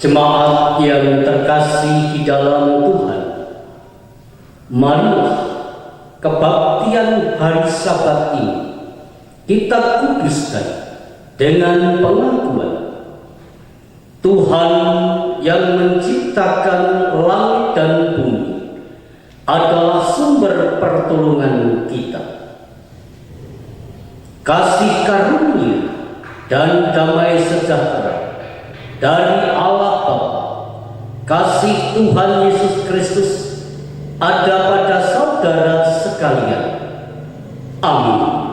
Jemaat yang terkasih di dalam Tuhan, marilah kebaktian hari Sabat ini kita kuduskan dengan pengakuan Tuhan yang menciptakan langit dan bumi adalah sumber pertolongan kita. Kasih karunia dan damai sejahtera dari Allah Bapa, kasih Tuhan Yesus Kristus ada pada saudara sekalian. Amin.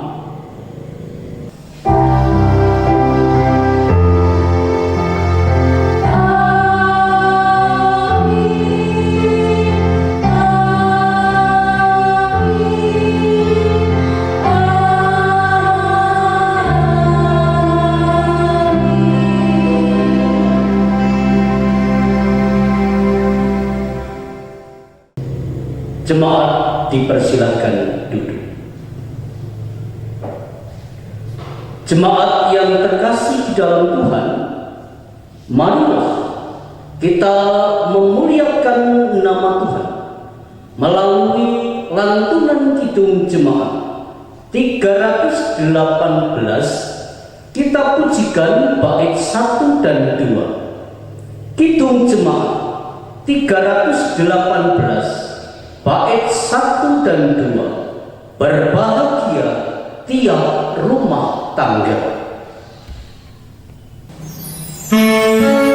Jemaat dipersilakan duduk. Jemaat yang terkasih di dalam Tuhan, marilah kita memuliakan nama Tuhan melalui lantunan kidung jemaat 318. Kita pujikan bait 1 dan 2. Kidung jemaat 318 bait 1 dan 2. Berbahagia tiap rumah tangga. Di mana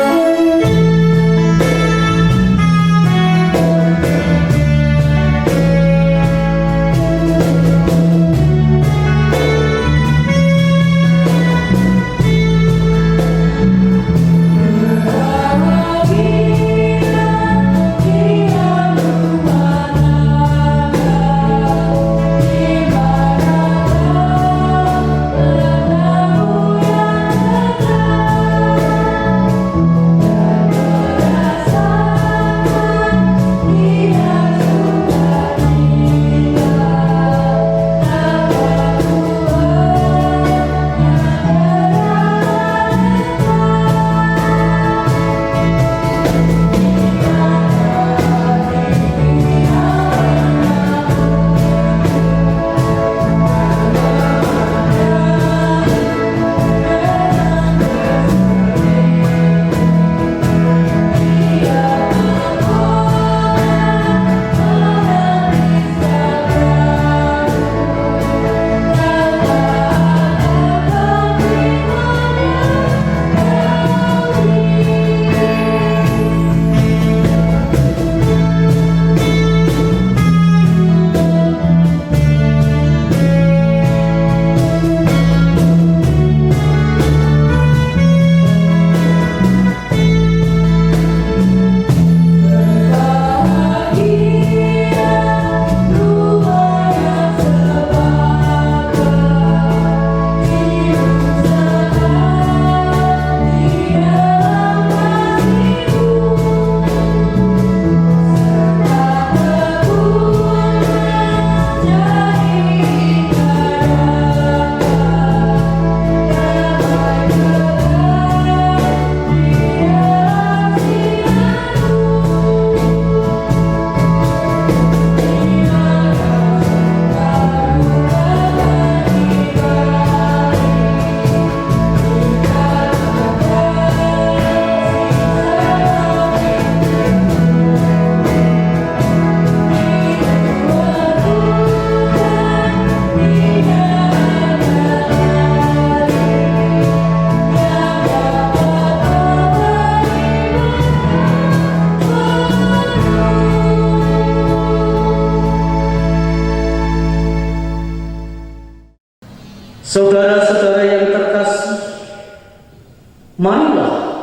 Marilah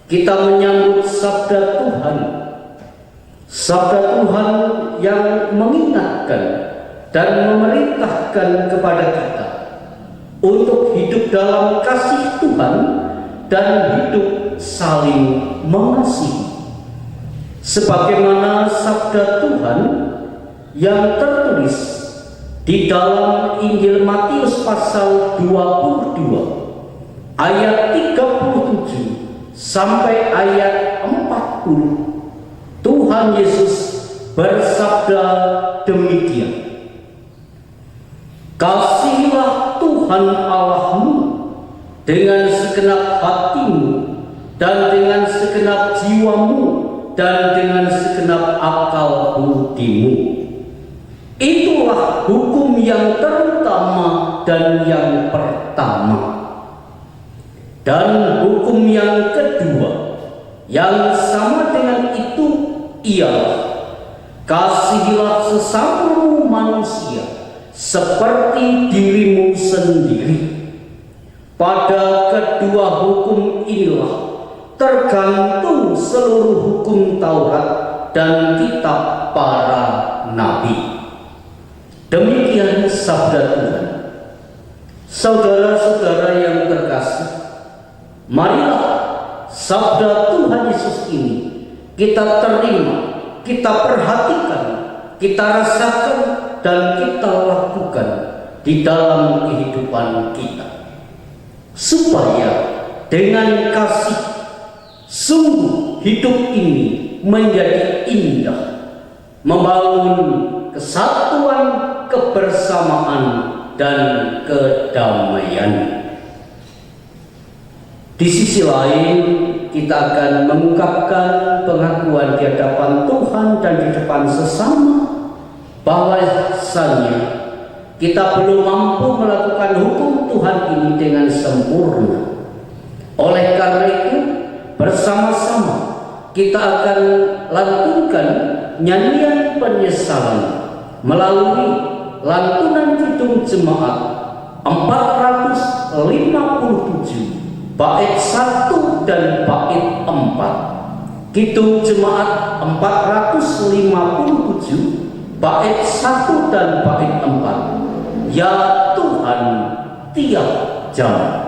kita menyambut sabda Tuhan. Sabda Tuhan yang mengingatkan dan memerintahkan kepada kita untuk hidup dalam kasih Tuhan dan hidup saling mengasihi. Sebagaimana sabda Tuhan yang tertulis di dalam Injil Matius pasal 22 ayat 37 sampai ayat 40. Tuhan Yesus bersabda demikian, "Kasihilah Tuhan Allahmu dengan segenap hatimu dan dengan segenap jiwamu dan dengan segenap akal budimu." Itulah hukum yang terutama dan yang pertama. Dan hukum yang kedua yang sama dengan itu ialah, kasihilah sesamamu manusia seperti dirimu sendiri. Pada kedua hukum inilah tergantung seluruh hukum Taurat dan kitab para nabi. Demikian sabda Tuhan. Saudara-saudara yang terkasih, marilah sabda Tuhan Yesus ini kita terima, kita perhatikan, kita rasakan, dan kita lakukan di dalam kehidupan kita, supaya dengan kasih sungguh hidup ini menjadi indah, membangun kesatuan, kebersamaan, dan kedamaian. Di sisi lain, kita akan mengungkapkan pengakuan di hadapan Tuhan dan di depan sesama bahwasanya kita belum mampu melakukan hukum Tuhan ini dengan sempurna. Oleh karena itu, bersama-sama kita akan lantunkan nyanyian penyesalan melalui lantunan kidung jemaat 457 bait 1 dan bait 4. Kidung jemaat 457 bait 1 dan bait 4. Ya Tuhan, tiap jam.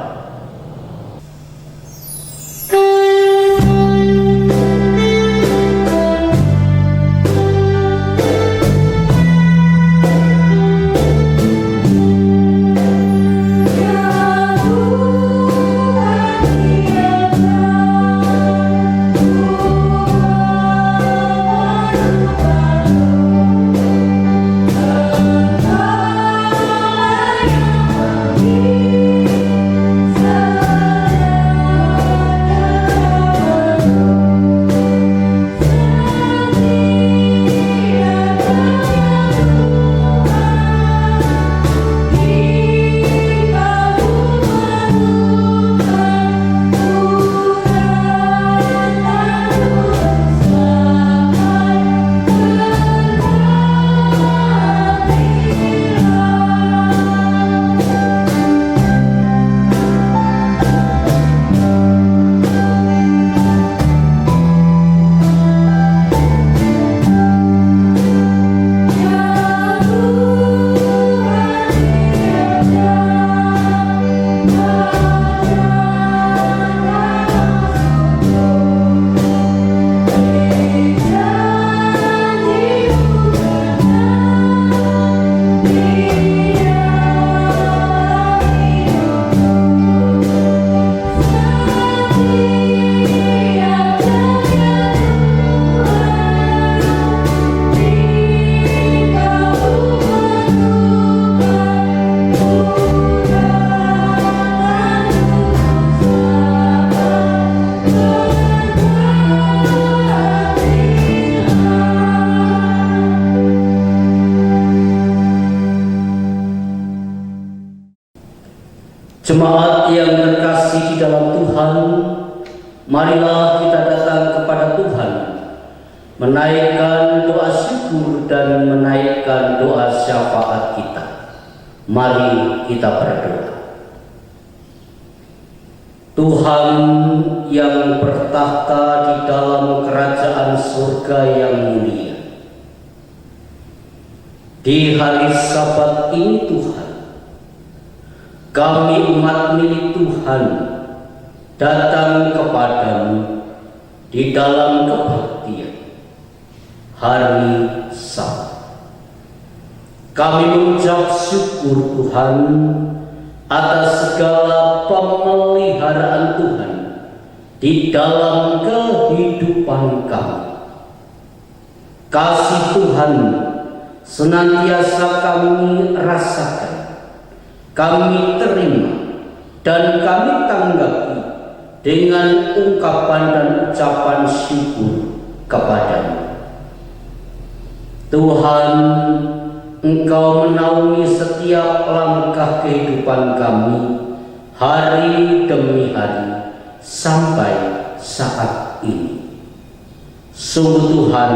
Jemaat yang terkasih di dalam Tuhan, marilah kita datang kepada Tuhan, menaikkan doa syukur dan menaikkan doa syafaat kita. Mari kita berdoa. Tuhan yang bertahta di dalam kerajaan surga yang mulia. Di hari Sabat ini Tuhan, kami umat milik Tuhan datang kepadamu di dalam kebaktian hari Sabat. Kami mengucap syukur Tuhan atas segala pemeliharaan Tuhan di dalam kehidupan kami. Kasih Tuhan senantiasa kami rasakan, kami terima, dan kami tanggapi dengan ungkapan dan ucapan syukur kepadamu. Tuhan, Engkau menaungi setiap langkah kehidupan kami hari demi hari sampai saat ini. Sungguh Tuhan,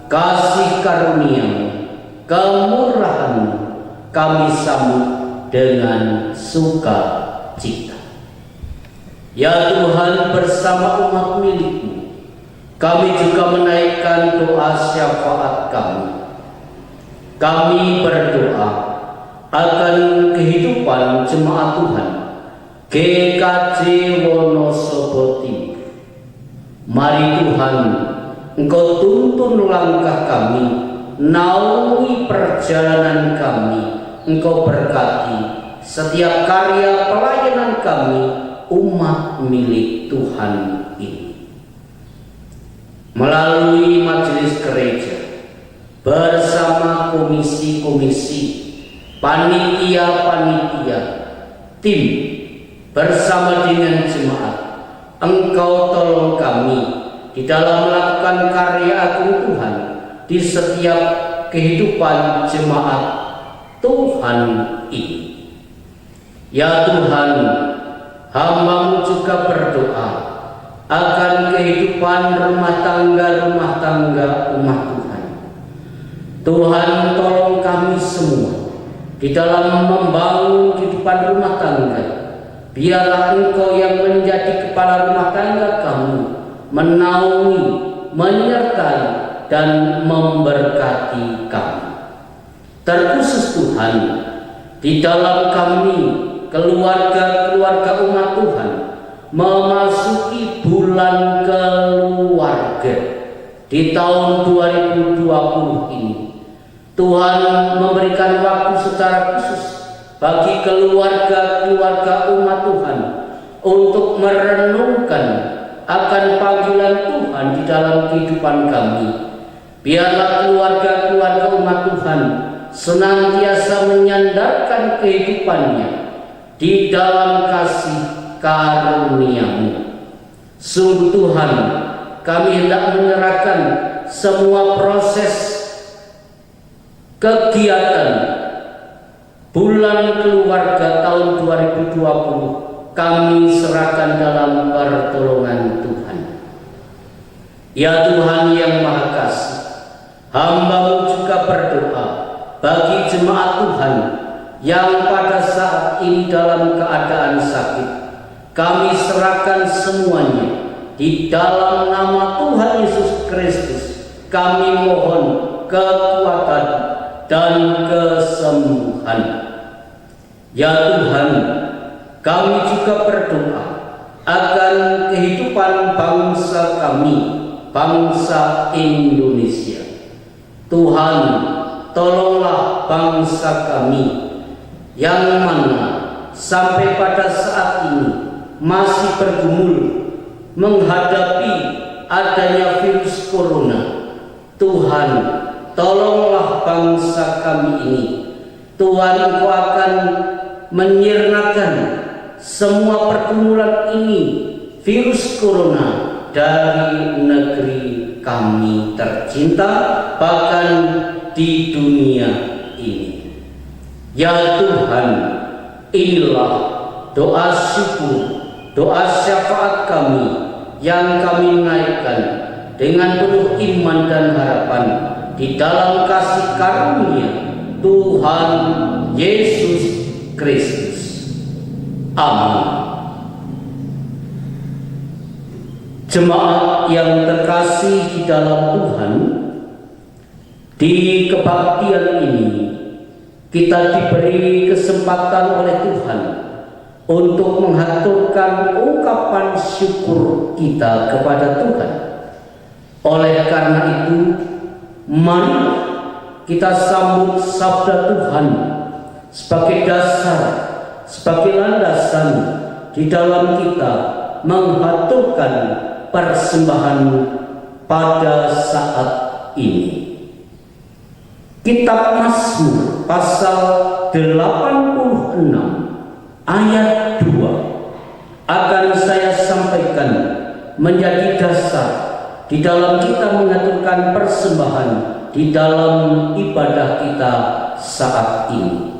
kasih karunia-Mu, kemurahan-Mu kami sambut dengan sukacita. Ya Tuhan, bersama umat milik-Mu, kami juga menaikkan doa syafaat kami. Kami berdoa akan kehidupan jemaat Tuhan GKJ Wonosobo Timur. Mari Tuhan, Engkau tuntun langkah kami, naungi perjalanan kami, Engkau berkati setiap karya pelayanan kami, umat milik Tuhan ini. Melalui majelis gereja, bersama komisi-komisi, panitia-panitia, tim, bersama dengan jemaat, Engkau tolong kami di dalam melakukan karya agung Tuhan di setiap kehidupan jemaat Tuhan ini. Ya Tuhan, hamba-Mu juga berdoa akan kehidupan rumah tangga umat Tuhan. Tuhan, tolong kami semua di dalam membangun kehidupan rumah tangga. Biarlah Engkau yang menjadi kepala rumah tangga kami, menaungi, menyertai, dan memberkati kami. Terkhusus Tuhan, di dalam kami, keluarga-keluarga umat Tuhan, memasuki bulan keluarga di tahun 2020 ini. Tuhan memberikan waktu secara khusus bagi keluarga-keluarga umat Tuhan untuk merenungkan akan panggilan Tuhan di dalam kehidupan kami. Biarlah keluarga-keluarga umat Tuhan senantiasa menyandarkan kehidupannya di dalam kasih karunia-Mu. Sungguh Tuhan, kami hendak menyerahkan semua proses kegiatan bulan keluarga tahun 2020 kami serahkan dalam pertolongan Tuhan. Ya Tuhan yang Maha Kasih, hamba-Mu juga berdoa bagi jemaat Tuhan yang pada saat ini dalam keadaan sakit. Kami serahkan semuanya di dalam nama Tuhan Yesus Kristus. Kami mohon kekuatan dan kesembuhan. Ya Tuhan, kami juga berdoa akan kehidupan bangsa kami, bangsa Indonesia. Tuhan, tolonglah bangsa kami yang mana sampai pada saat ini masih bergumul menghadapi adanya virus corona. Tuhan, tolonglah bangsa kami ini. Tuhan, Engkau akan menyirnakan semua pergumulan ini, virus corona, dari negeri kami tercinta, bahkan di dunia ini. Ya Tuhan, inilah doa syukur, doa syafaat kami yang kami naikkan dengan penuh iman dan harapan di dalam kasih karunia Tuhan Yesus Kristus. Amin. Jemaat yang terkasih di dalam Tuhan, di kebaktian ini kita diberi kesempatan oleh Tuhan untuk menghaturkan ungkapan syukur kita kepada Tuhan. Oleh karena itu, mari kita sambut sabda Tuhan sebagai dasar, sebagai landasan di dalam kita menghaturkan persembahan pada saat ini. Kitab Mazmur pasal 86 ayat 2 akan saya sampaikan menjadi dasar di dalam kita mengaturkan persembahan di dalam ibadah kita saat ini.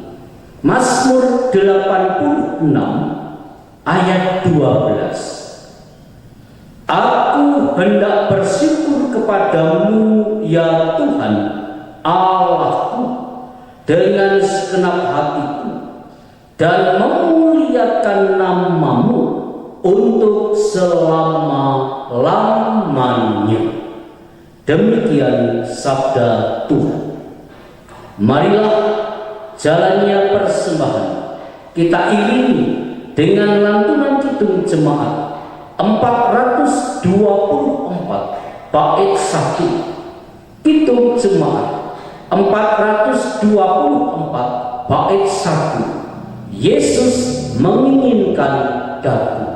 Mazmur 86 ayat 12. Aku hendak bersyukur kepadamu ya Tuhan Allahku dengan segenap hatiku dan memuliakan namamu untuk selama-lamanya. Demikian sabda Tuhan. Marilah jalannya persembahan kita iringi dengan lantunan kidung jemaat 424 bait 1. Kidung jemaat 424 bait 1. Yesus menginginkan daku.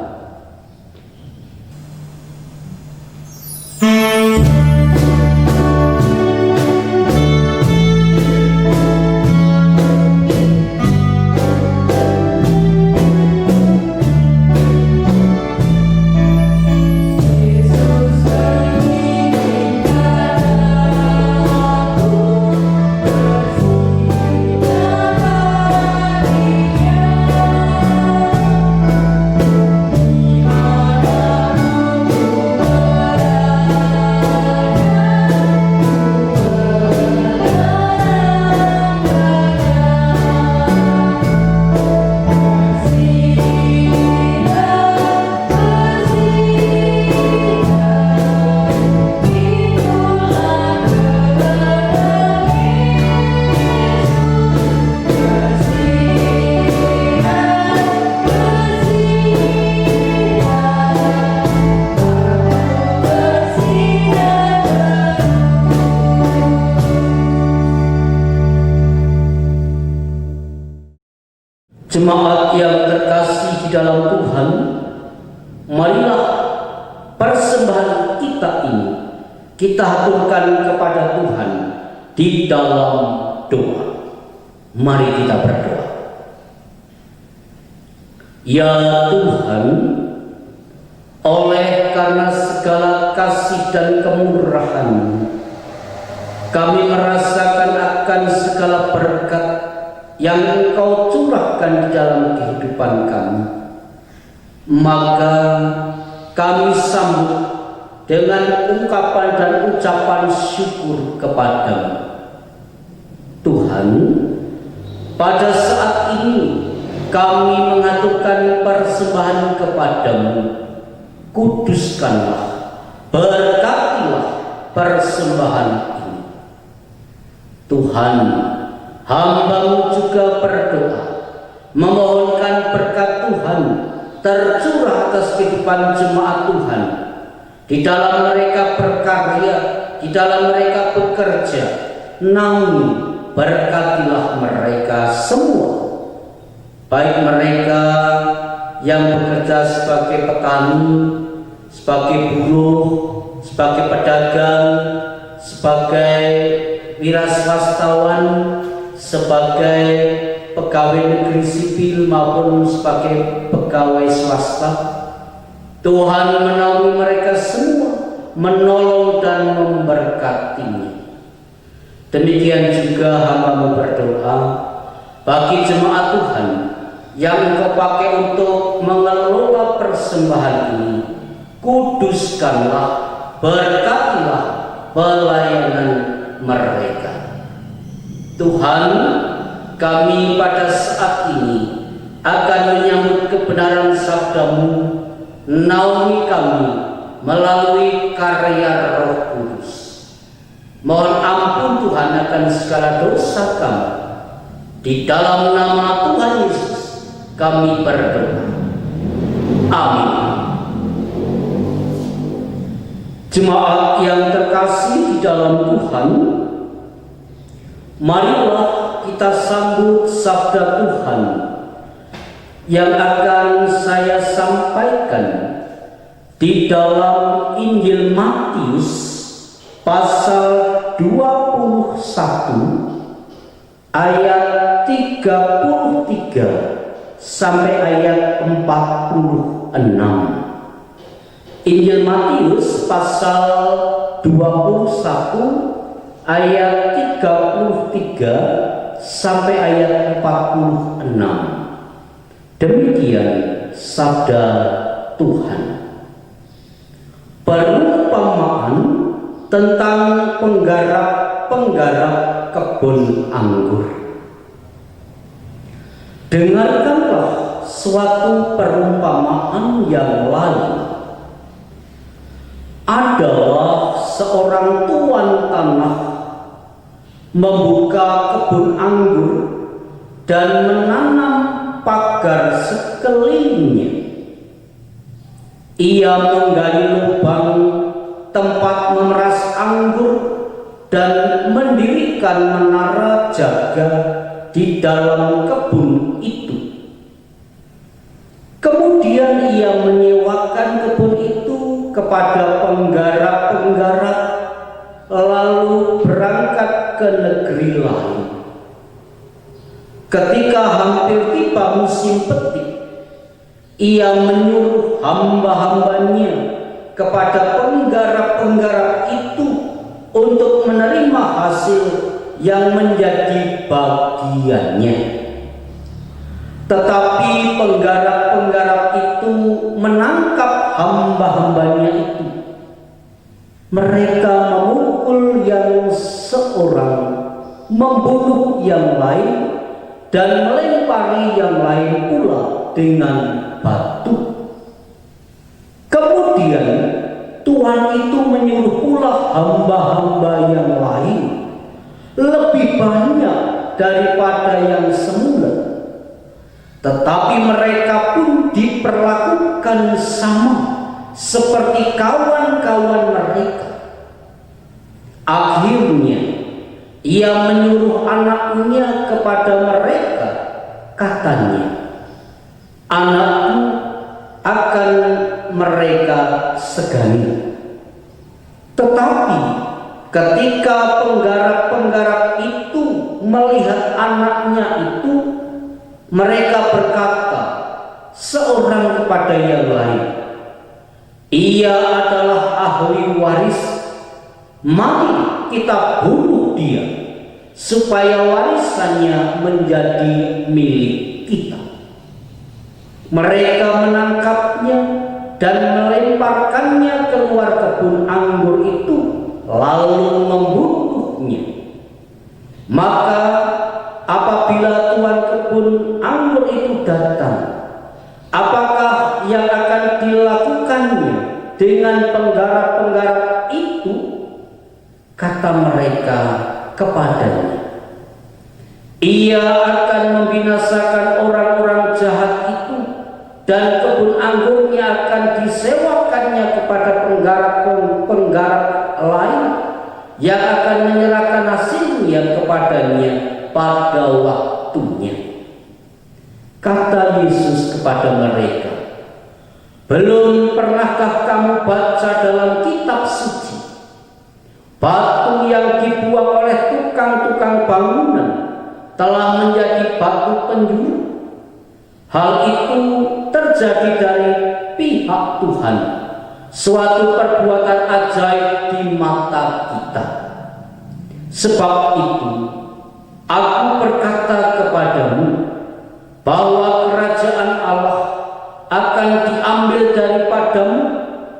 Jemaat yang terkasih di dalam Tuhan, marilah persembahan kita ini kita haturkan kepada Tuhan di dalam doa. Mari kita berdoa. Ya Tuhan, oleh karena segala kasih dan kemurahan, kami merasakan akan segala berkat yang Engkau curahkan di dalam kehidupan kami. Maka kami sambut dengan ungkapan dan ucapan syukur kepadamu. Tuhan, pada saat ini kami mengaturkan persembahan kepadamu. Kuduskanlah, berkatilah persembahan ini. Tuhan, hamba-Mu juga berdoa, memohonkan berkat Tuhan tercurah atas kehidupan jemaat Tuhan. Di dalam mereka berkarya, di dalam mereka bekerja, namun berkatilah mereka semua. Baik mereka yang bekerja sebagai petani, sebagai buruh, sebagai pedagang, sebagai wiraswastawan, sebagai pegawai negeri sipil maupun sebagai pegawai swasta. Tuhan menaungi mereka semua, menolong dan memberkatinya. Demikian juga hamba-Mu berdoa bagi jemaat Tuhan yang Engkau pakai untuk mengelola persembahan ini. Kuduskanlah, berkatilah pelayanan mereka. Tuhan, kami pada saat ini akan menyambut kebenaran sabda-Mu. Naungi kami melalui karya Roh Kudus. Mohon ampun Tuhan akan segala dosa kami. Di dalam nama Tuhan Yesus kami berdoa. Amin. Jemaat yang terkasih di dalam Tuhan, marilah kita sambut sabda Tuhan yang akan saya sampaikan di dalam Injil Matius pasal 21 ayat 33 sampai ayat 46. Injil Matius pasal 21 ayat 33 sampai ayat 46. Demikian sabda Tuhan. Perumpamaan tentang penggarap kebun anggur. Dengarkanlah suatu perumpamaan yang lain. Adalah seorang tuan tanah membuka kebun anggur dan menanam pagar sekelilingnya. Ia menggali lubang tempat memeras anggur dan mendirikan menara jaga di dalam kebun itu. Kemudian ia menyewakan kebun itu kepada penggarap-penggarap, lalu berangkat ke negeri lain. Ketika hampir tiba musim petik, ia menyuruh hamba-hambanya kepada penggarap-penggarap itu untuk menerima hasil yang menjadi bagiannya. Tetapi penggarap-penggarap itu menangkap hamba-hambanya itu. Mereka memukul yang seorang, membunuh yang lain, dan melempari yang lain pula dengan batu. Kemudian Tuhan itu menyuruh pula hamba-hamba yang lain, lebih banyak daripada yang semula. Tetapi mereka pun diperlakukan sama seperti kawan-kawan mereka. Akhirnya ia menyuruh anaknya kepada mereka. Katanya, anakku akan mereka segani. Tetapi ketika penggarap-penggarap itu melihat anaknya itu, mereka berkata seorang kepada yang lain, ia adalah ahli waris, mari kita bunuh dia supaya warisannya menjadi milik kita. Mereka menangkapnya dan melemparkannya keluar kebun anggur itu, lalu membunuhnya. Maka apabila tuan kebun anggur itu datang, apakah yang akan dilakukannya dengan penggarap-penggarap itu? Kata mereka kepadanya, ia akan membinasakan orang-orang jahat itu, dan kebun anggurnya akan disewakannya kepada penggarap-penggarap lain yang akan menyerahkan hasilnya kepadanya pada waktunya. Kata Yesus kepada mereka, belum pernahkah kamu baca dalam kitab suci, batu yang dibuang oleh tukang-tukang bangunan telah menjadi batu penjuru? Hal itu terjadi dari pihak Tuhan, suatu perbuatan ajaib di mata kita. Sebab itu aku berkata kepadamu bahwa kerajaan Allah akan diambil daripadamu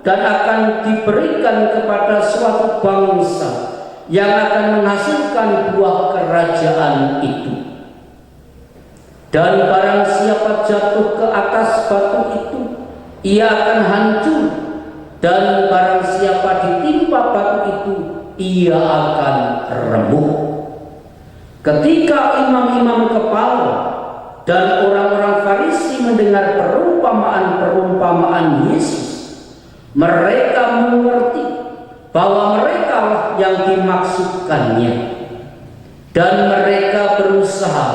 dan akan diberikan kepada suatu bangsa yang akan menghasilkan buah kerajaan itu. Dan barang siapa jatuh ke atas batu itu, ia akan hancur, dan barang siapa ditimpa batu itu, ia akan remuk. Ketika imam-imam kepala dan orang-orang Farisi mendengar perumpamaan Yesus, mereka mengerti bahwa mereka yang dimaksudkannya, dan mereka berusaha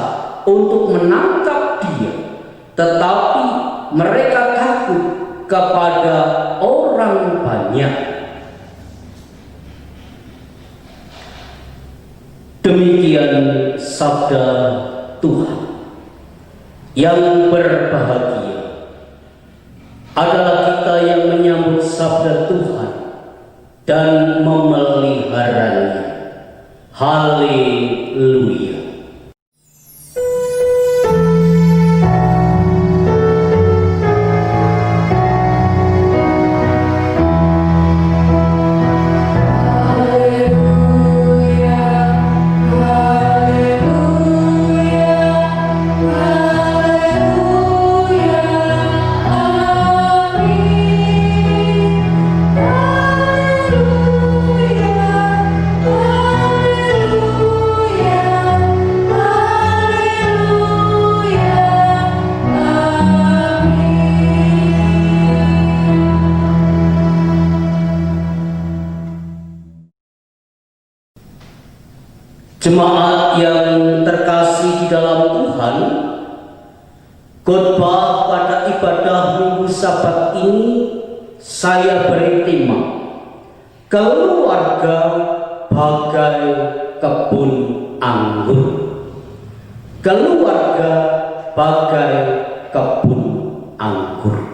untuk menangkap dia, tetapi mereka takut kepada orang banyak. Demikian sabda Tuhan. Yang berbahagia adalah kita yang menyambut sabda Tuhan dan memeliharanya. Haleluya. Jemaat yang terkasih di dalam Tuhan, khotbah pada ibadah Minggu Sabat ini saya beri tema keluarga bagai kebun anggur. Keluarga bagai kebun anggur.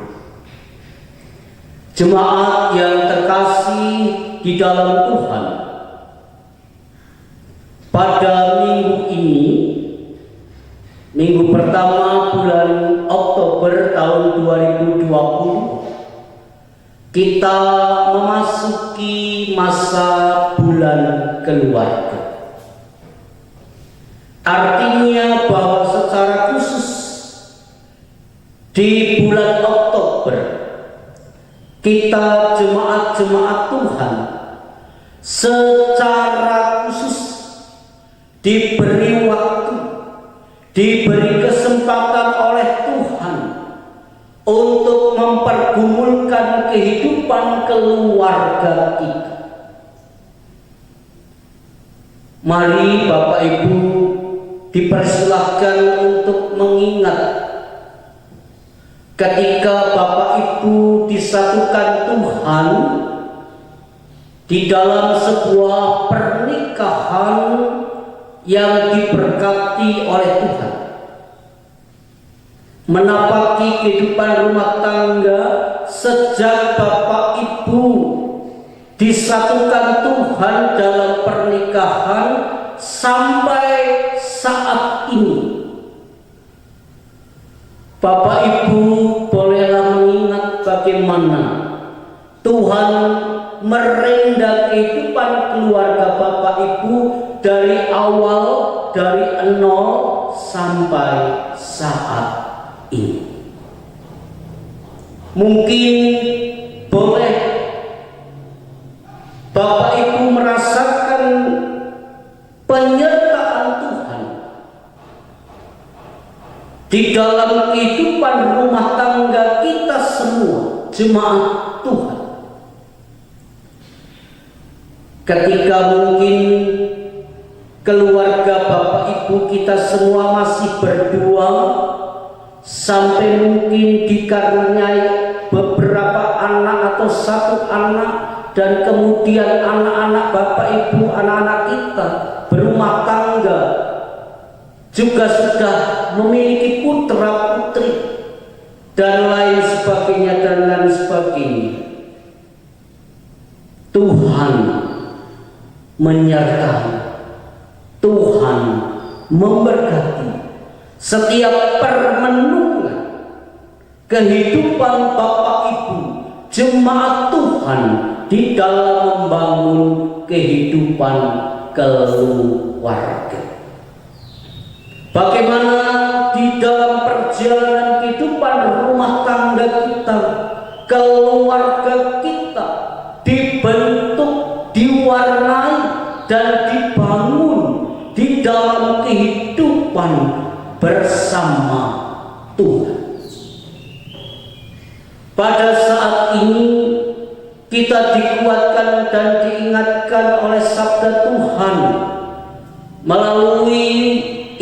Jemaat yang terkasih di dalam Tuhan, pada minggu ini, minggu pertama bulan Oktober tahun 2020, kita memasuki masa bulan keluarga. Artinya bahwa secara khusus di bulan Oktober, kita jemaat-jemaat Tuhan secara khusus diberi waktu, diberi kesempatan oleh Tuhan untuk mempergumulkan kehidupan keluarga kita. Mari Bapak Ibu dipersilahkan untuk mengingat ketika Bapak Ibu disatukan Tuhan di dalam sebuah pernikahan yang diberkati oleh Tuhan, menapaki kehidupan rumah tangga sejak Bapak Ibu disatukan Tuhan dalam pernikahan sampai saat ini. Bapak Ibu bolehlah mengingat bagaimana Tuhan merenda kehidupan keluarga Bapak Ibu dari awal, dari nol sampai saat ini. Mungkin boleh Bapak Ibu merasakan penyertaan Tuhan di dalam kehidupan rumah tangga kita semua, jemaat Tuhan. Ketika mungkin keluarga Bapak Ibu kita semua masih berdua, sampai mungkin dikaruniai beberapa anak atau satu anak, dan kemudian anak-anak Bapak Ibu, anak-anak kita berumah tangga juga sudah memiliki putra putri dan lain sebagainya dan lain sebagainya. Tuhan menyertai, Tuhan memberkati setiap permenungan kehidupan Bapak Ibu jemaat Tuhan di dalam membangun kehidupan keluarga. Bagaimana di dalam perjalanan kehidupan rumah tangga kita, keluarga kita diwarnai dan dibangun di dalam kehidupan bersama Tuhan. Pada saat ini kita dikuatkan dan diingatkan oleh sabda Tuhan melalui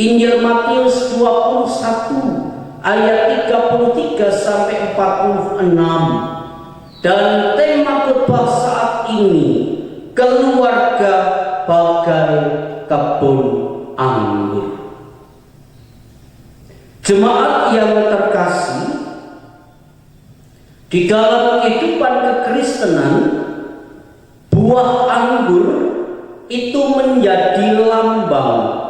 Injil Matius 21 ayat 33 sampai 46, dan tema khotbah saat ini keluarga bagai kebun anggur. Jemaat yang terkasih, di dalam kehidupan kekristenan, buah anggur itu menjadi lambang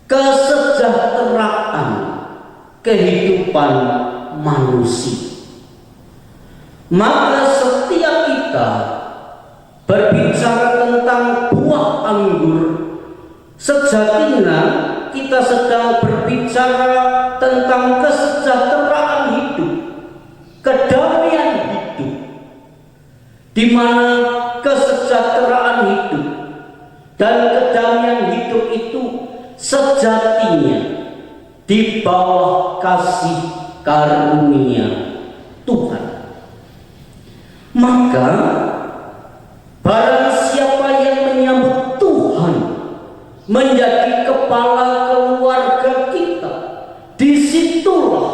kesejahteraan kehidupan manusia. Maka setiap kita berbicara tentang buah anggur, sejatinya kita sedang berbicara tentang kesejahteraan hidup, kedamaian hidup, di mana kesejahteraan hidup dan kedamaian hidup itu sejatinya di bawah kasih karunia Tuhan. Maka barang siapa yang menyambut Tuhan menjadi kepala keluarga kita, disitulah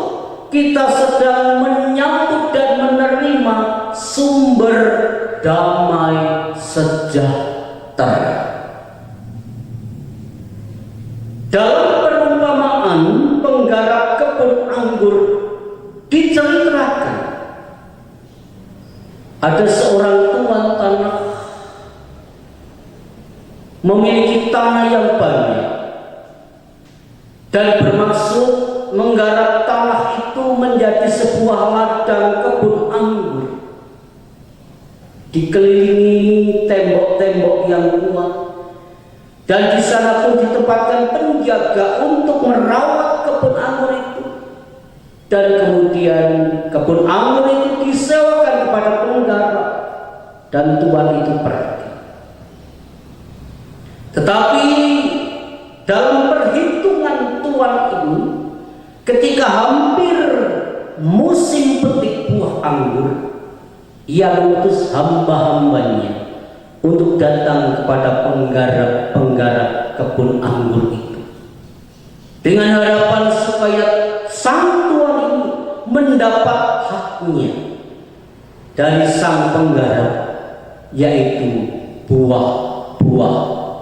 kita sedang menyambut dan menerima sumber damai sejahtera. Dalam perumpamaan penggarap kebun anggur diceritakan ada seorang tuan tanah memiliki tanah yang banyak dan bermaksud menggarap tanah itu menjadi sebuah ladang kebun anggur, dikelilingi tembok-tembok yang kuat, dan di sana pun ditempatkan penjaga untuk merawat kebun anggur itu. Dan kemudian kebun anggur itu disewakan kepada penggarap dan tuan itu pergi. Tetapi dalam perhitungan tuan ini, ketika hampir musim petik buah anggur, ia mengutus hamba-hambanya untuk datang kepada penggarap kebun anggur itu, dengan harapan supaya sang tuan ini mendapat haknya dari sang penggarap, yaitu buah-buah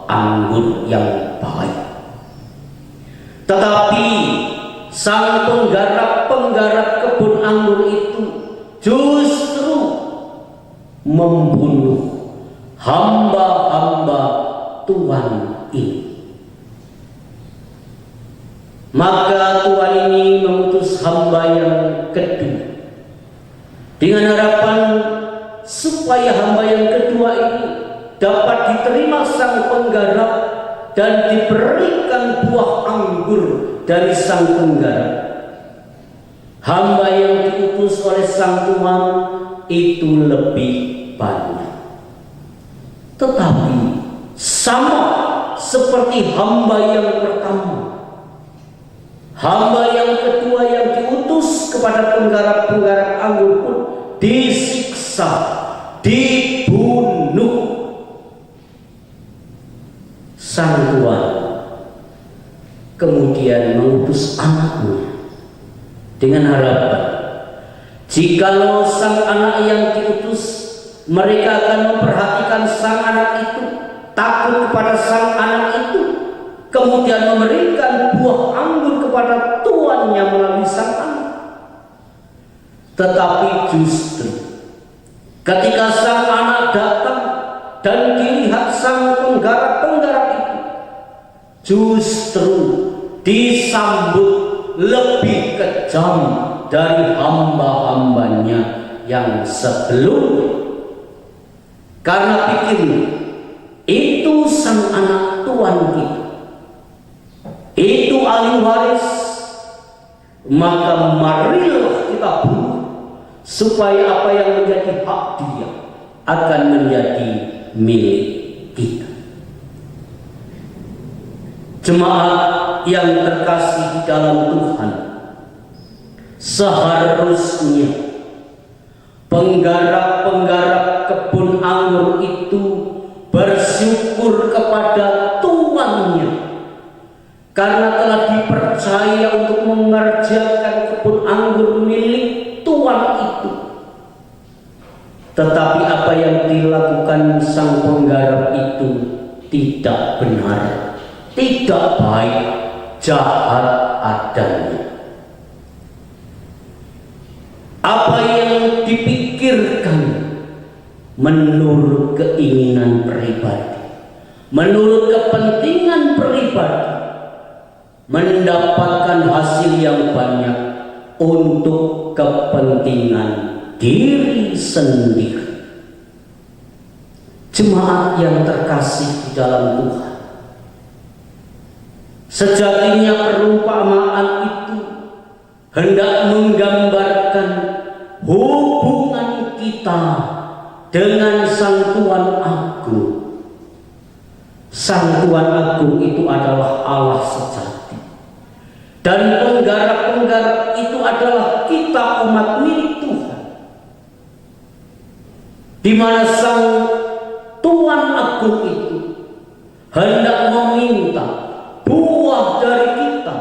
anggur yang baik. Tetapi sang penggarap kebun anggur itu justru membunuh hamba-hamba Tuhan ini. Maka Tuhan ini mengutus hamba yang kedua dengan harapan supaya hamba yang kedua ini dapat diterima sang penggarap dan diberikan buah anggur dari sang penggarap. Hamba yang diutus oleh sang Tuhan itu lebih banyak, tetapi sama seperti hamba yang pertama, hamba yang kedua yang diutus kepada penggarap-penggarap anggur pun disiksa, dibunuh. Sang Tuhan kemudian mengutus anaknya dengan harapan jikalau sang anak yang diutus, mereka akan memperhatikan sang anak itu, takut kepada sang anak itu, kemudian memberikan buah anggur kepada tuannya melalui sang anak. Tetapi justru ketika sang anak datang dan dilihat sang penggarap-penggarap itu, justru disambut lebih kejam dari hamba-hambanya yang sebelumnya. Karena pikir itu sang anak tuan kita, itu ahli waris, maka marilah kita bunuh supaya apa yang menjadi hak dia akan menjadi milik kita. Jemaat yang terkasih di dalam Tuhan, seharusnya penggarap-penggarap kebun anggur itu bersyukur kepada tuannya karena telah dipercaya untuk mengerjakan kebun anggur milik tuan itu. Tetapi apa yang dilakukan sang penggarap itu tidak benar, tidak baik, jahat adanya. Apa yang dipikirkan menurut keinginan pribadi, menurut kepentingan pribadi, mendapatkan hasil yang banyak untuk kepentingan diri sendiri. Jemaat yang terkasih di dalam Tuhan, sejatinya perumpamaan itu hendak menggambarkan hubungan kita dengan Sang Tuan Agung. Sang Tuan Agung itu adalah Allah sejati, dan penggarap-penggarap itu adalah kita, umat milik Tuhan, di mana Sang Tuan Agung itu hendak meminta buah dari kita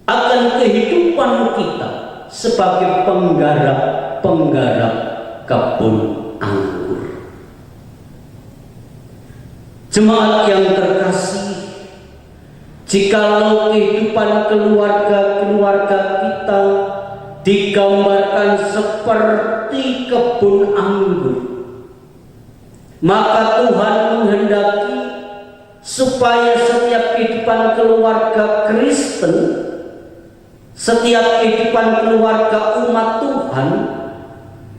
akan kehidupan kita sebagai penggarap-penggarap kebun anggur. Jemaat yang terkasih, jikalau kehidupan keluarga-keluarga kita digambarkan seperti kebun anggur, maka Tuhan menghendaki supaya setiap kehidupan keluarga Kristen, setiap kehidupan keluarga umat Tuhan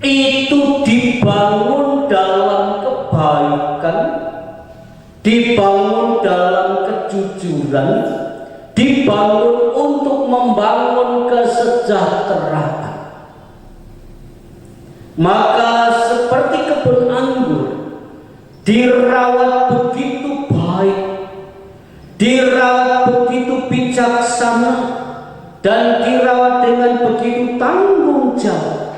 itu dibangun dalam kebaikan, dibangun dalam kejujuran, dibangun untuk membangun kesejahteraan. Maka seperti kebun anggur dirawat begitu baik, dirawat begitu bijaksana, dan dirawat dengan begitu tanggung jawab,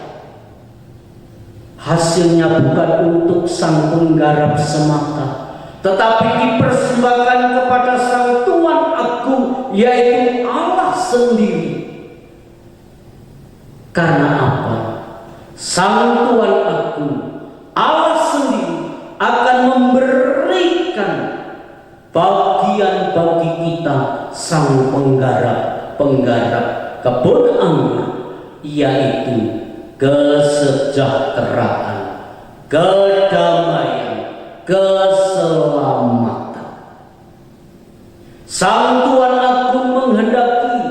hasilnya bukan untuk sang penggarap semata, tetapi dipersembahkan kepada Sang Tuan Agung, yaitu Allah sendiri. Karena apa? Sang Tuan Agung, Allah sendiri, akan memberikan bagian bagi kita, sang penggarap kebun anggur, yaitu kesejahteraan, kedamaian, keselamatan. Sang Tuan Agung menghendaki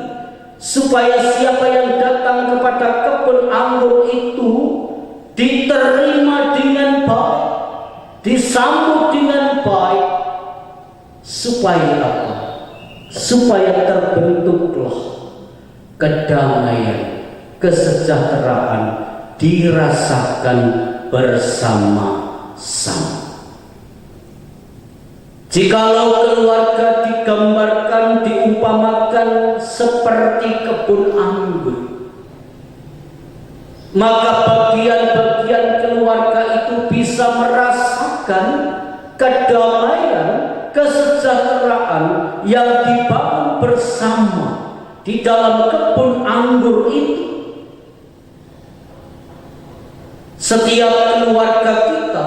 supaya siapa yang datang kepada kebun anggur itu diterima dengan baik, disambut dengan baik, supaya apa? Supaya terbentuklah kedamaian, kesejahteraan dirasakan bersama-sama. Jikalau keluarga digambarkan, diumpamakan seperti kebun anggur, maka bagian-bagian keluarga itu bisa merasakan kedamaian, kesejahteraan yang dibangun bersama di dalam kebun anggur itu. Setiap keluarga kita,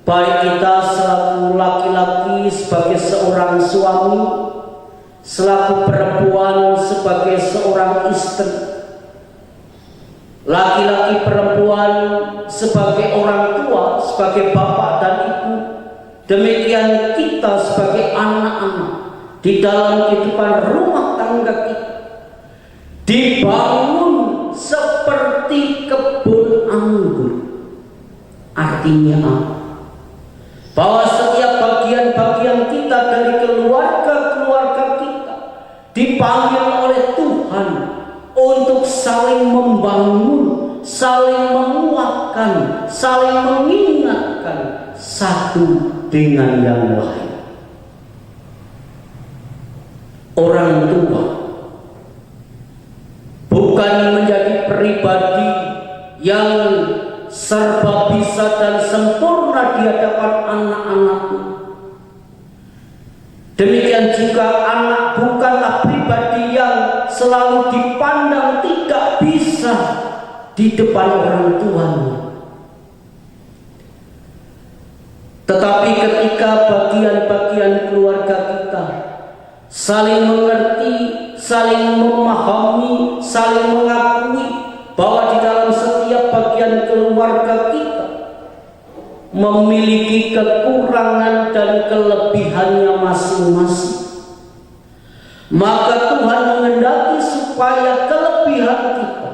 baik kita selaku laki-laki sebagai seorang suami, selaku perempuan sebagai seorang istri, laki-laki perempuan sebagai orang tua, sebagai bapak dan ibu, demikian kita sebagai anak-anak di dalam kehidupan rumah tangga kita, dibangun seperti kebun anggur. Artinya apa? Bahwa setiap bagian-bagian kita dari keluarga-keluarga kita dipanggil oleh Tuhan untuk saling membangun, saling menguatkan, saling mengingatkan, satu dengan yang lain. Orang tua bukan menjadi pribadi yang serba bisa dan sempurna di hadapan anak-anaknya. Demikian juga anak bukanlah pribadi yang selalu dipandang tidak bisa di depan orang tuanya. Tetapi ketika bagian-bagian keluarga kita saling mengerti, saling memahami, saling mengakui bahwa di dalam setiap bagian keluarga kita memiliki kekurangan dan kelebihannya masing-masing, maka Tuhan menghendaki supaya kelebihan kita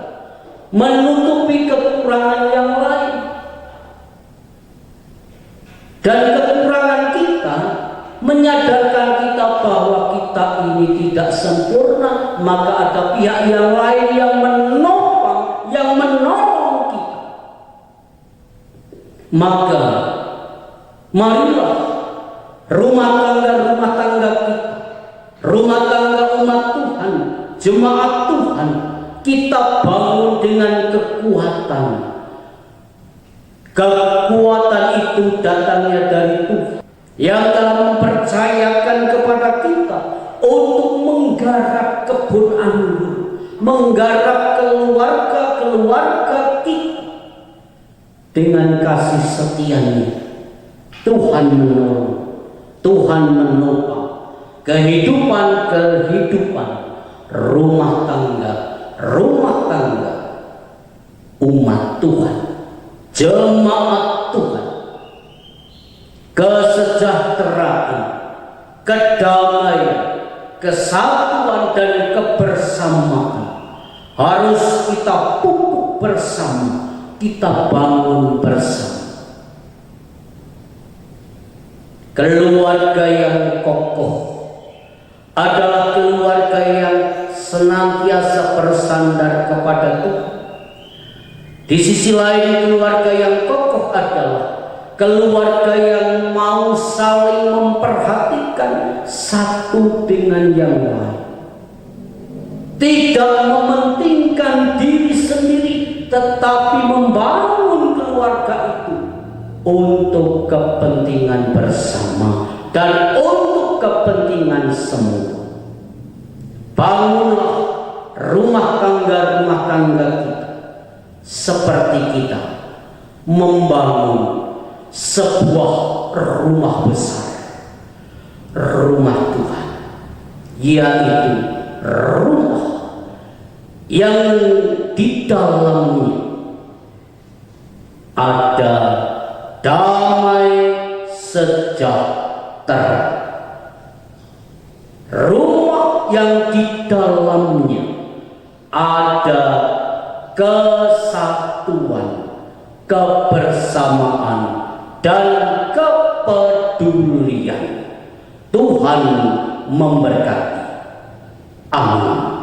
menutupi kekurangan yang lain, dan kekurangan kita menyadarkan kita bahwa kita ini tidak sempurna. Maka ada pihak yang lain yang menopang, yang menolong kita. Maka marilah rumah tangga kita, rumah tangga umat Tuhan, jemaat Tuhan, kita bangun dengan kekuatan. Kekuatan itu datangnya dari Tuhan yang telah mempercayakan kepada kita untuk menggarap kebun anggur, menggarap keluarga-keluarga kita dengan kasih setianya. Tuhan menolong, Tuhan menopang kehidupan rumah tangga umat Tuhan, jemaat Tuhan. Kesejahteraan, kedamaian, kesatuan dan kebersamaan harus kita pupuk bersama, kita bangun bersama. Keluarga yang kokoh adalah keluarga yang senantiasa bersandar kepada Tuhan. Di sisi lain, keluarga yang kokoh adalah keluarga yang mau saling memperhatikan satu dengan yang lain, tidak mementingkan diri sendiri, tetapi membangun keluarga itu untuk kepentingan bersama dan untuk kepentingan semua. Bangunlah rumah tangga kita seperti kita membangun sebuah rumah besar, rumah Tuhan, yaitu rumah yang di dalamnya ada damai sejahtera, rumah yang di dalamnya ada kesatuan, kebersamaan, dan kepedulian. Tuhan memberkati. Amin.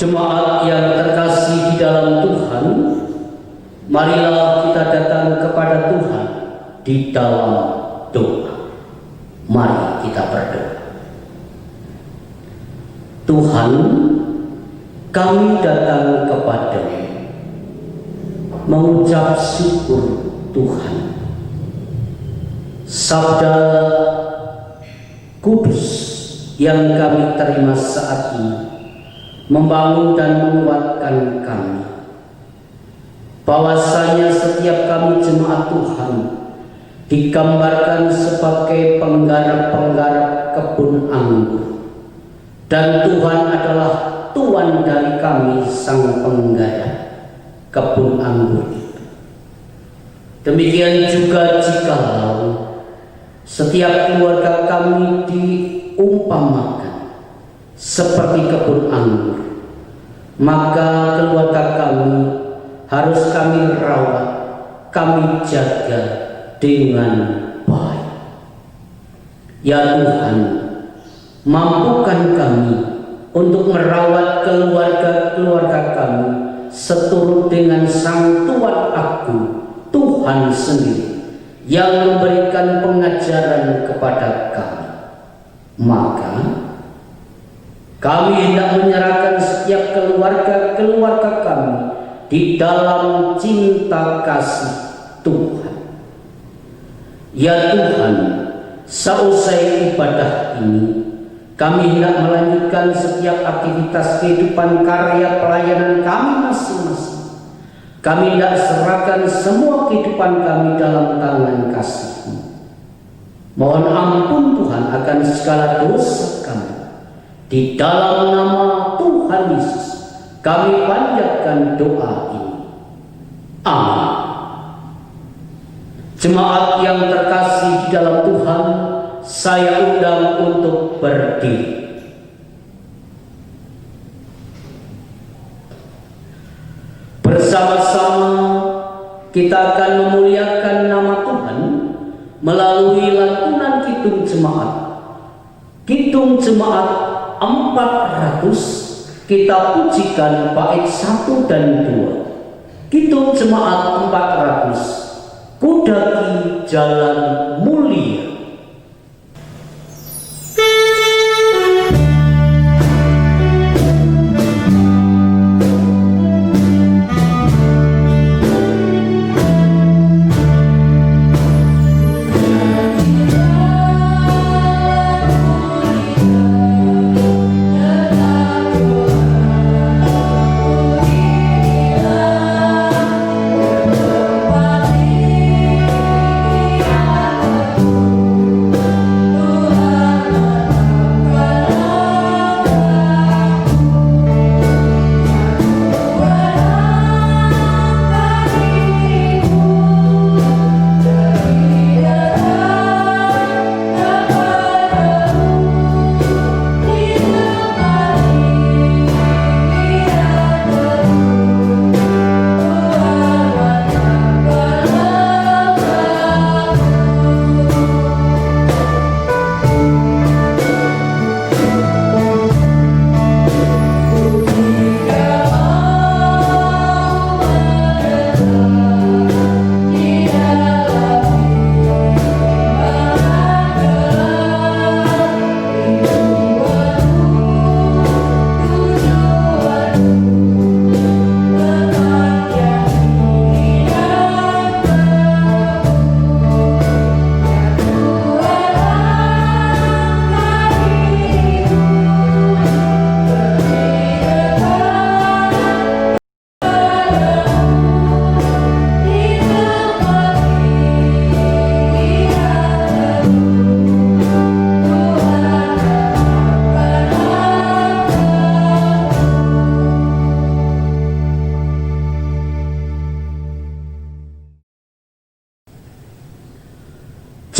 Jemaat yang terkasih di dalam Tuhan, marilah kita datang kepada Tuhan di dalam doa. Mari kita berdoa. Tuhan, kami datang kepada-Mu mengucap syukur Tuhan. Sabda kudus yang kami terima saat ini membangun dan menguatkan kami, bahwasanya setiap kami jemaat Tuhan digambarkan sebagai penggarap-penggarap kebun anggur, dan Tuhan adalah Tuan dari kami, sang penggarap kebun anggur itu. Demikian juga jikalau setiap keluarga kami diumpamakan seperti kebun anggur. Maka keluarga kami harus kami rawat, kami jaga dengan baik. Ya Tuhan, mampukan kami untuk merawat keluarga-keluarga kami seturut dengan Sang Tuan Agung, Tuhan sendiri, yang memberikan pengajaran kepada kami. Maka kami hendak menyerahkan setiap keluarga-keluarga kami di dalam cinta kasih Tuhan. Ya Tuhan, seusai ibadah ini, kami hendak melanjutkan setiap aktivitas kehidupan karya pelayanan kami masing-masing. Kami hendak serahkan semua kehidupan kami dalam tangan kasih-Mu. Mohon ampun Tuhan akan segala dosa kami. Di dalam nama Tuhan Yesus, kami panjatkan doa ini. Amin. Jemaat yang terkasih di dalam Tuhan, saya undang untuk berdiri. Bersama-sama kita akan memuliakan nama Tuhan melalui lantunan Kidung Jemaat. Kidung Jemaat 400 kita pujikan bait 1 dan 2. Kidung Jemaat 400, Ku daki jalan mulia.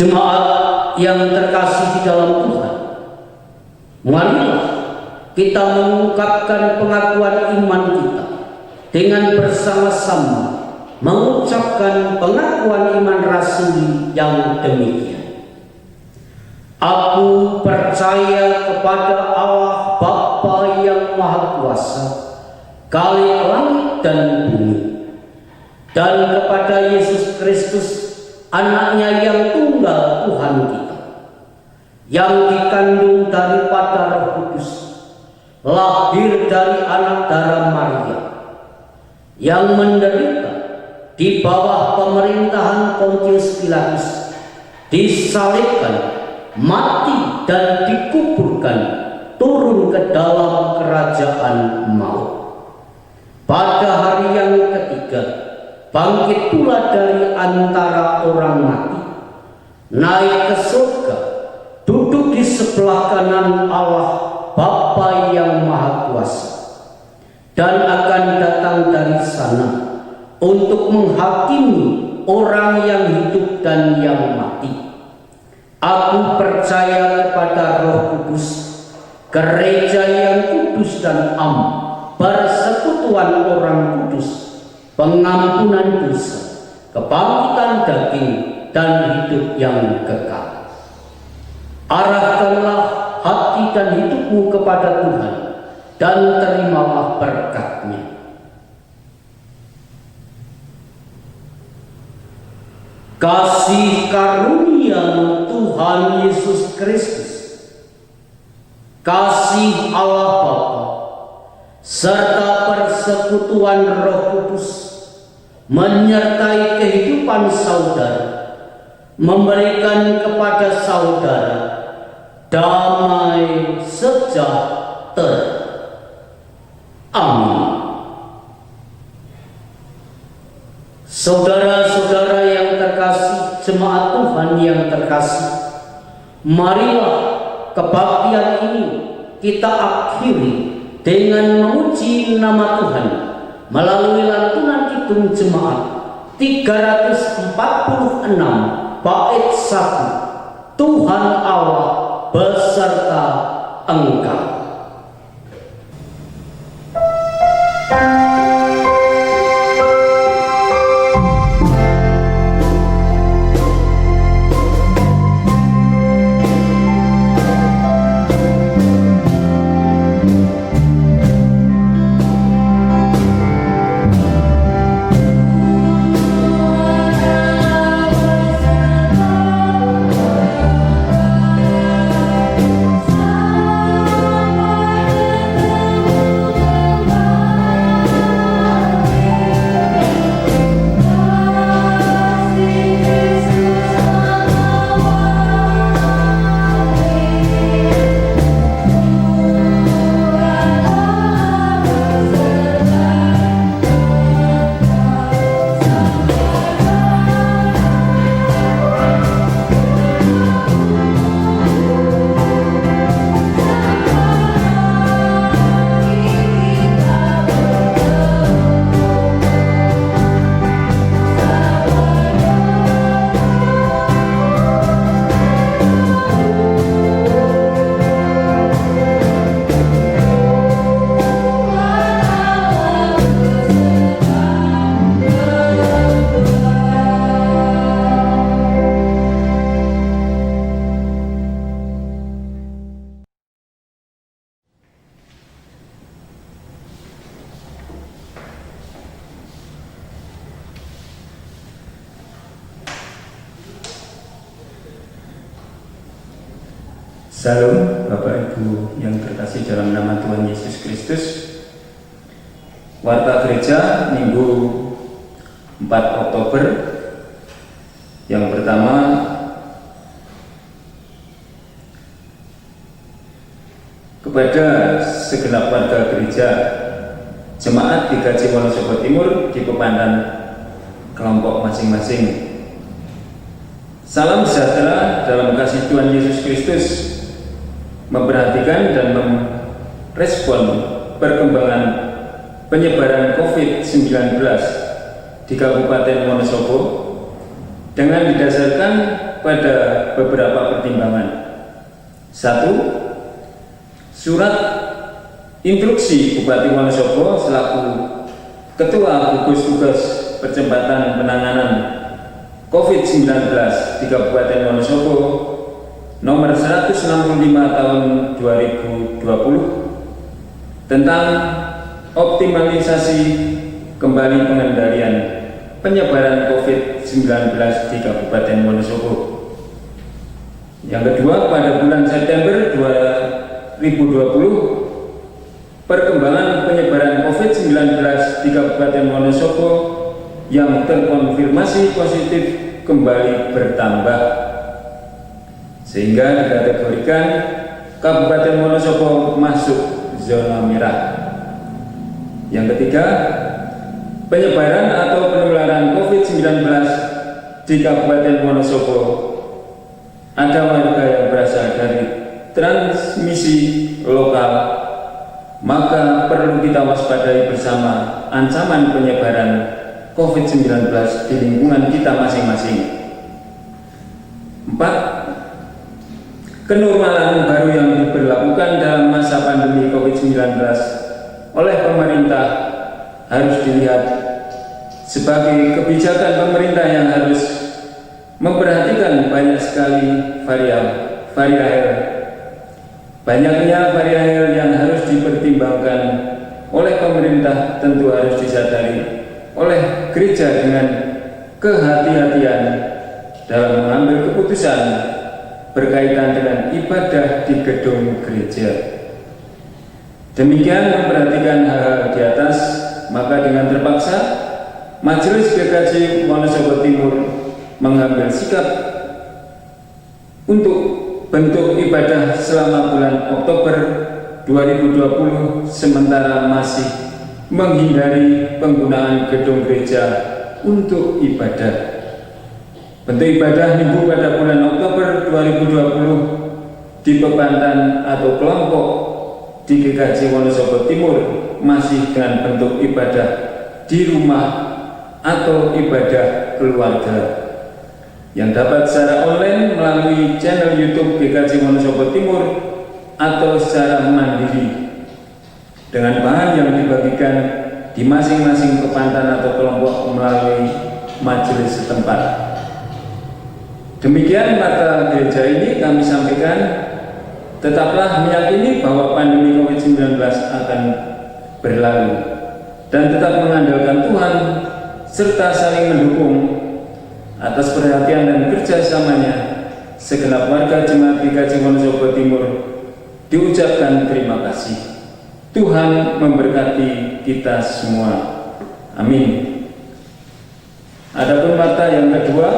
Jemaat yang terkasih di dalam Tuhan, marilah kita mengungkapkan pengakuan iman kita dengan bersama-sama mengucapkan pengakuan iman rasuli yang demikian. Aku percaya kepada Allah Bapa yang Maha Kuasa, Khalik langit dan bumi, dan kepada Yesus Kristus, Anaknya yang tunggal Tuhan kita, yang dikandung daripada Roh Kudus, lahir dari anak darah Maria, yang menderita di bawah pemerintahan Pontius Pilatus, disalibkan, mati dan dikuburkan, turun ke dalam kerajaan maut. Pada hari yang ketiga, bangkit pula dari antara orang mati, naik ke surga, duduk di sebelah kanan Allah Bapa yang Maha Kuasa, dan akan datang dari sana untuk menghakimi orang yang hidup dan yang mati. Aku percaya kepada Roh Kudus, gereja yang kudus dan am, persekutuan orang kudus, pengampunan dosa, kebangkitan daging, dan hidup yang kekal. Arahkanlah hati dan hidupmu kepada Tuhan, dan terimalah berkat-Nya. Kasih karunia Tuhan Yesus Kristus, kasih Allah Bapa, serta persekutuan Roh Kudus menyertai kehidupan saudara, memberikan kepada saudara damai sejahtera. Amin. Saudara-saudara yang terkasih, jemaat Tuhan yang terkasih, marilah kebaktian ini kita akhiri dengan memuji nama Tuhan melalui lantunan kidung jemaat 346 bait 1, Tuhan Allah beserta engkau. Salam Bapak Ibu yang terkasih dalam nama Tuhan Yesus Kristus. Warta Gereja Minggu 4 Oktober. Yang pertama, kepada segenap warga gereja jemaat di GKJ Wonosobo Timur di Pepandan kelompok masing-masing. Salam sejahtera dalam kasih Tuhan Yesus Kristus, memperhatikan dan merespon perkembangan penyebaran COVID-19 di Kabupaten Wonosobo dengan didasarkan pada beberapa pertimbangan. 1. Surat instruksi Bupati Wonosobo selaku Ketua Gugus Tugas Percepatan Penanganan COVID-19 di Kabupaten Wonosobo nomor 165 tahun 2020 tentang optimalisasi kembali pengendalian penyebaran COVID-19 di Kabupaten Wonosobo. Yang kedua, pada bulan September 2020 perkembangan penyebaran COVID-19 di Kabupaten Wonosobo yang terkonfirmasi positif kembali bertambah, sehingga dikategorikan Kabupaten Wonosobo masuk zona merah. Yang ketiga, penyebaran atau penularan COVID-19 di Kabupaten Wonosobo ada warga yang berasal dari transmisi lokal, maka perlu kita waspadai bersama ancaman penyebaran COVID-19 di lingkungan kita masing-masing. 4. Kenormalan baru yang diberlakukan dalam masa pandemi COVID-19 oleh pemerintah harus dilihat sebagai kebijakan pemerintah yang harus memperhatikan banyak sekali variabel. Banyaknya variabel yang harus dipertimbangkan oleh pemerintah tentu harus disadari oleh gereja dengan kehati-hatian dalam mengambil keputusan berkaitan dengan ibadah di gedung gereja. Demikian memperhatikan hal-hal di atas, maka dengan terpaksa Majelis GKJ Wonosobo Timur mengambil sikap untuk bentuk ibadah selama bulan Oktober 2020 sementara masih menghindari penggunaan gedung gereja untuk ibadah. Bentuk ibadah minggu pada bulan Oktober 2020 di Pepantan atau kelompok di GKJ Wonosobo Timur masih dengan bentuk ibadah di rumah atau ibadah keluarga yang dapat secara online melalui channel YouTube GKJ Wonosobo Timur atau secara mandiri dengan bahan yang dibagikan di masing-masing pepantan atau kelompok melalui majelis setempat. Demikian kata gereja ini kami sampaikan, tetaplah meyakini bahwa pandemi COVID-19 akan berlalu dan tetap mengandalkan Tuhan serta saling mendukung. Atas perhatian dan kerjasamanya segenap warga jemaat GKJ Wonosobo Timur diucapkan terima kasih. Tuhan memberkati kita semua. Amin. Adapun mata yang kedua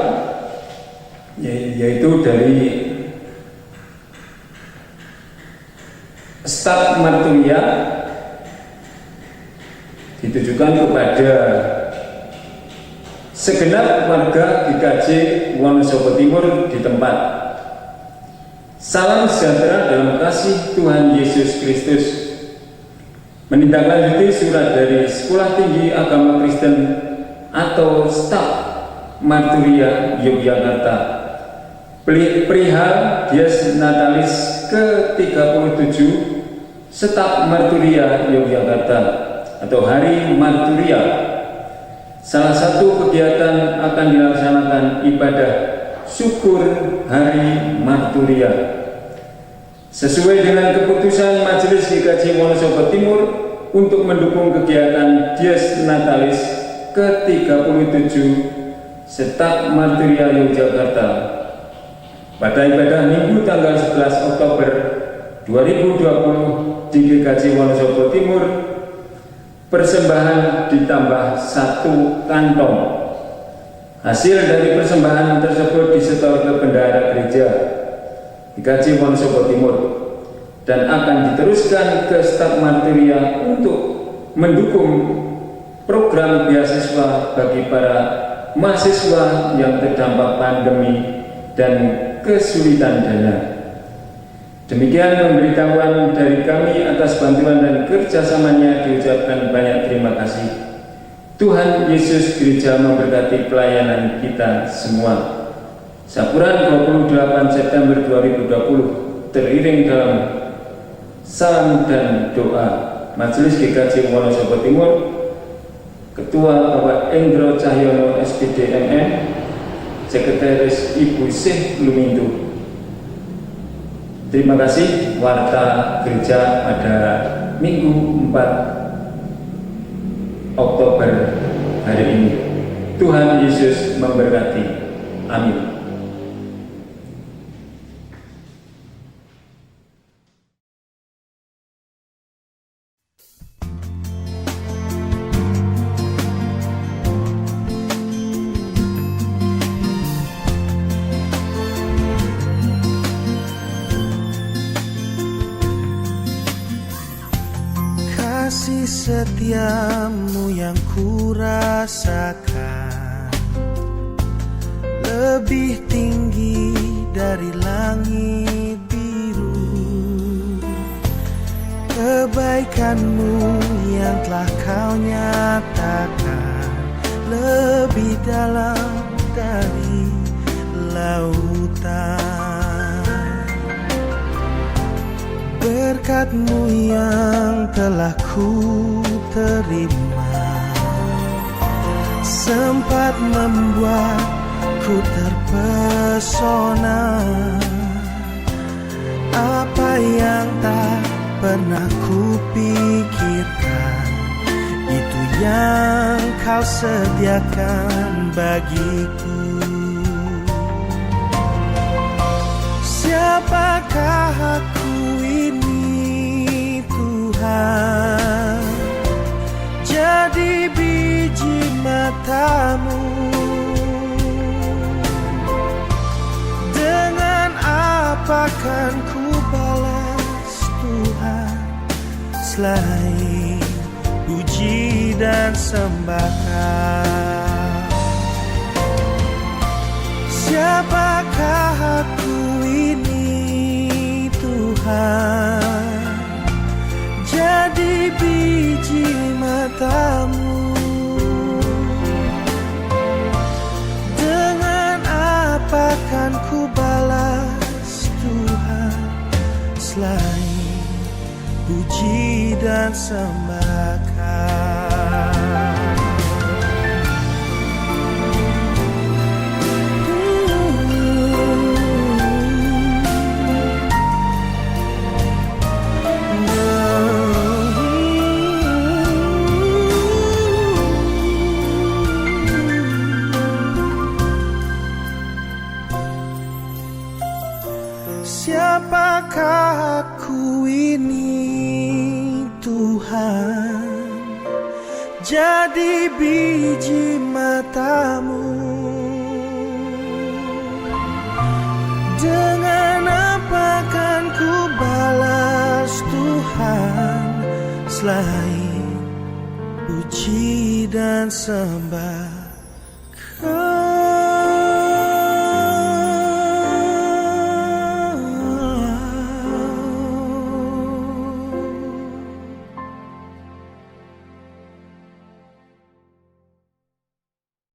yaitu dari staf marturia ditujukan kepada segenap warga GKJ Wonosobo Timur di tempat. Salam sejahtera dalam kasih Tuhan Yesus Kristus. Menindaklanjuti surat dari Sekolah Tinggi Agama Kristen atau Staf Marturia Yogyakarta perihal Dies Natalis ke-37 Staf Marturia Yogyakarta atau Hari Marturia. Salah satu kegiatan akan dilaksanakan ibadah syukur Hari Marturia sesuai dengan keputusan Majelis GKJ Wonosobo Timur untuk mendukung kegiatan Dies Natalis ke-37 Staf Marturia Yogyakarta pada ibadah Minggu tanggal 11 Oktober 2020 di GKJ Wonosobo Timur. Persembahan ditambah 1 kantong. Hasil dari persembahan tersebut disetor ke bendahara gereja GKJ Wonosobo Timur dan akan diteruskan ke Staf Marturia untuk mendukung program beasiswa bagi para mahasiswa yang terdampak pandemi dan kesulitan dana. Demikian pemberitahuan dari kami. Atas bantuan dan kerjasamanya diucapkan banyak terima kasih. Tuhan Yesus Gereja memberkati pelayanan kita semua. Sapuran 28 September 2020 teriring dalam salam dan doa Majelis GKJ Wonosobo Timur, Ketua Bapak Endro Cahyono SPD MM, Sekretaris Ibu Syekh Lumintu. Terima kasih warta gereja pada Minggu 4 Oktober hari ini. Tuhan Yesus memberkati. Amin. Kasih setiamu yang kurasakan lebih tinggi dari langit biru. Kebaikanmu yang telah kau nyatakan lebih dalam dari lautan. berkat-Mu yang telah ku terima sempat membuatku terpesona. Apa yang tak pernah ku pikirkan, itu yang Kau sediakan bagiku. Siapakah aku ini Tuhan? Jadi biji mata-Mu. Dengan apa kan ku balas Tuhan selain puji dan sembahkan? Siapakah aku ini Tuhan? Jadi biji mata-Mu. Dengan apa kan ku balas Tuhan selain puji dan sembahkan? Siapakah aku ini Tuhan? Jadi biji mata-Mu. Dengan apa kan ku balas Tuhan selain puji dan sembahkan?